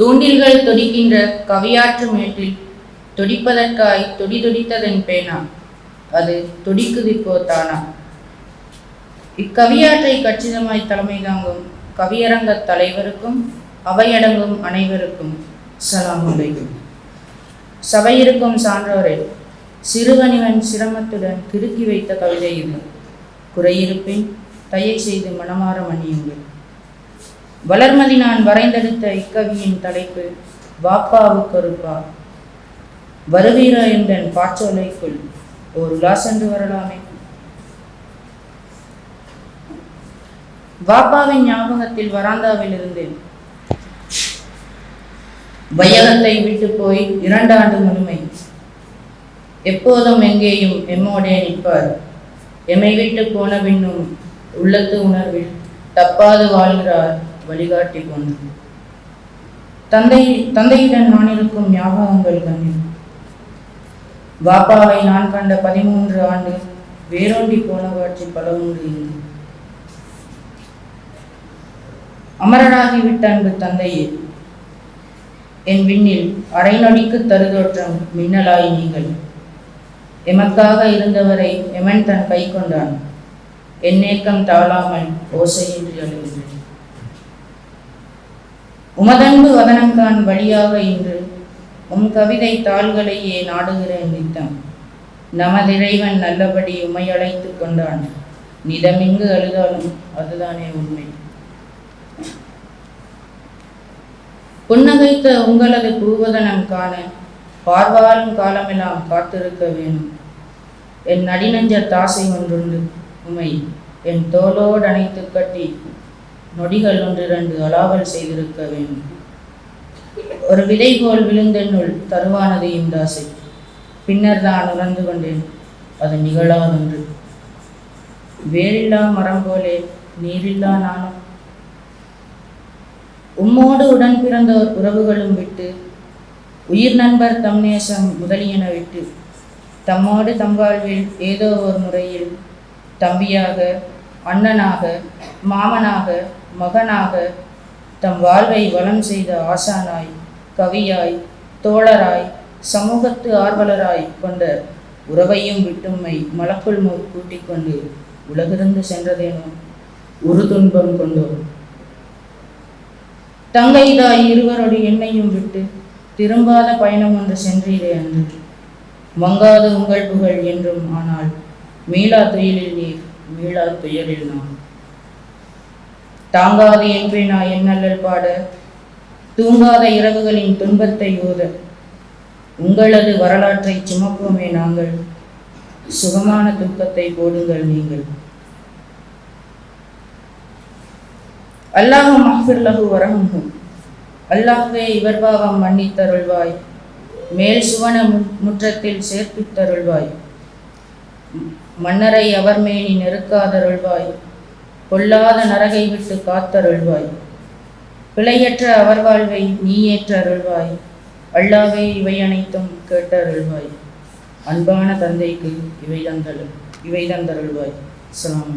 தூண்டில்கள் தொடிக்கின்ற கவியாற்று மேட்டில் தொடிப்பதற்காய் தொடித்ததன் பேனா, அது தொடிக்குதிப்போ தானா. இக்கவியாற்றை கச்சிதமாய் தலைமை தாங்கும் கவியரங்க தலைவருக்கும் அவையடங்கும் அனைவருக்கும் ஸலாம் அலைக்கும். சபையிருக்கும் சான்றோரே, சிறுவனிவன் சிரமத்துடன் கிறுக்கி வைத்த கவிதை இது. குறையிருப்பின் தயை செய்து மனமாற மன்னியுங்கள். வளர்மதி நான் வரைந்தெடுத்த இக்கவியின் தலைப்பு வாப்பாவுக்கொருப்பா. வருவீர என்றன் பாச்சோலைக்குள் ஓர் உலா சென்று வரலாமே. வாப்பாவின் ஞாபகத்தில் வராந்தாவில் இருந்தேன். வையகத்தை விட்டு போய் 2 ஆண்டு முழுமை. எப்போதும் எங்கேயும் எம்மோடே நிற்பார். எம்மை விட்டு போன பின்னும் உள்ளத்து உணர்வில் தப்பாது வாழ்கிறார் வழிகாட்டி கொண்டு. தந்தையுடன் நான் இருக்கும் ஞாபகங்கள் கண்ணில். வாப்பாவை நான் கண்ட 13 ஆண்டு வேரோண்டி போன காட்சி பல உண்டு இங்கு. அமரராகிவிட்ட அன்பு தந்தையே, என் விண்ணில் அரை நொடிக்கு தருதோற்றம் மின்னலாய் நீங்கள். எமக்காக இருந்தவரை எமன் தன் கை கொண்டான். என் ஏக்கம் தாழாமல் ஓசையின்றி அழுகின்றேன். உமதன்பு வதனங்கான் வழியாக இன்று உம் கவிதை தாள்களையே நாடுகிறேன் நித்தம். நமதிறைவன் நல்லபடி உமை அழைத்து கொண்டான். நிதமிங்கு அழுதாலும் அதுதானே உண்மை. புன்னகைத்த உங்களது பூவதனம் காண பார்வாலும் காலமெல்லாம் காத்திருக்க வேணும். என் நடிநஞ்ச தாசை ஒன்றுண்டு உமை என் தோளோடு அணைத்து கட்டி நொடிகள் 1-2 அலாவல் செய்திருக்க வேண்டும். ஒரு விதை போல் விழுந்தென்னுள் தருவானது இந்தாசை. பின்னர் தான் உணர்ந்து கொண்டேன் அது நிகழாதொன்று. வேரில்லா மரம் போலே நீரில்லா நானும். உம்மோடு உடன் பிறந்தோர் உறவுகளும் விட்டு, உயிர் நண்பர் தம் நேசம் முதலியன விட்டு, தம்மோடு தம் வாழ்வில் ஏதோ ஒரு முறையில் தம்பியாக, அண்ணனாக, மாமனாக, மகனாக தம் வாழ்வை வளம் செய்த ஆசானாய், கவியாய், தோழராய், சமூகத்து ஆர்வலராய் கொண்ட உறவையும் விட்டும்மை மலக்குள் கூட்டிக் கொண்டு உலகிருந்து சென்றதேனோ ஒரு துன்பம் கொண்டோ. தங்கைதாய் இருவரோடு என்னையும் விட்டு திரும்பாத பயணம் ஒன்று சென்றீரே அன்று. மங்காது உங்கள் புகழ் என்றும். ஆனால் மீளா துயிலில் நீர், மீளா துயரில் நான். தாங்காது என்பேனா என்னல்லல் பாட, தூங்காத இரவுகளின் துன்பத்தை ஓத. உங்களது வரலாற்றை சுமப்போமே நாங்கள், சுகமான துக்கத்தை போடுங்கள் நீங்கள். அல்லாஹு மஃபிர் லஹு வரஹம்ஹு. அல்லாஹ்வே இவர் பாவம் மன்னித்தருள்வாய். மேல் சுவன முற்றத்தில் சேர்ப்பித்தருள்வாய். மன்னரை அவர் மேனி நெருக்காதருள்வாய். கொல்லாத நரகை விட்டு காத்தருள்வாய். பிழையற்ற அவர் வாழ்வை நீ ஏற்ற அருள்வாய். அல்லாவே இவை அனைத்தும் கேட்டருள்வாய். அன்பான தந்தைக்கு இவை தந்தருள்வாய். ஸலாம்.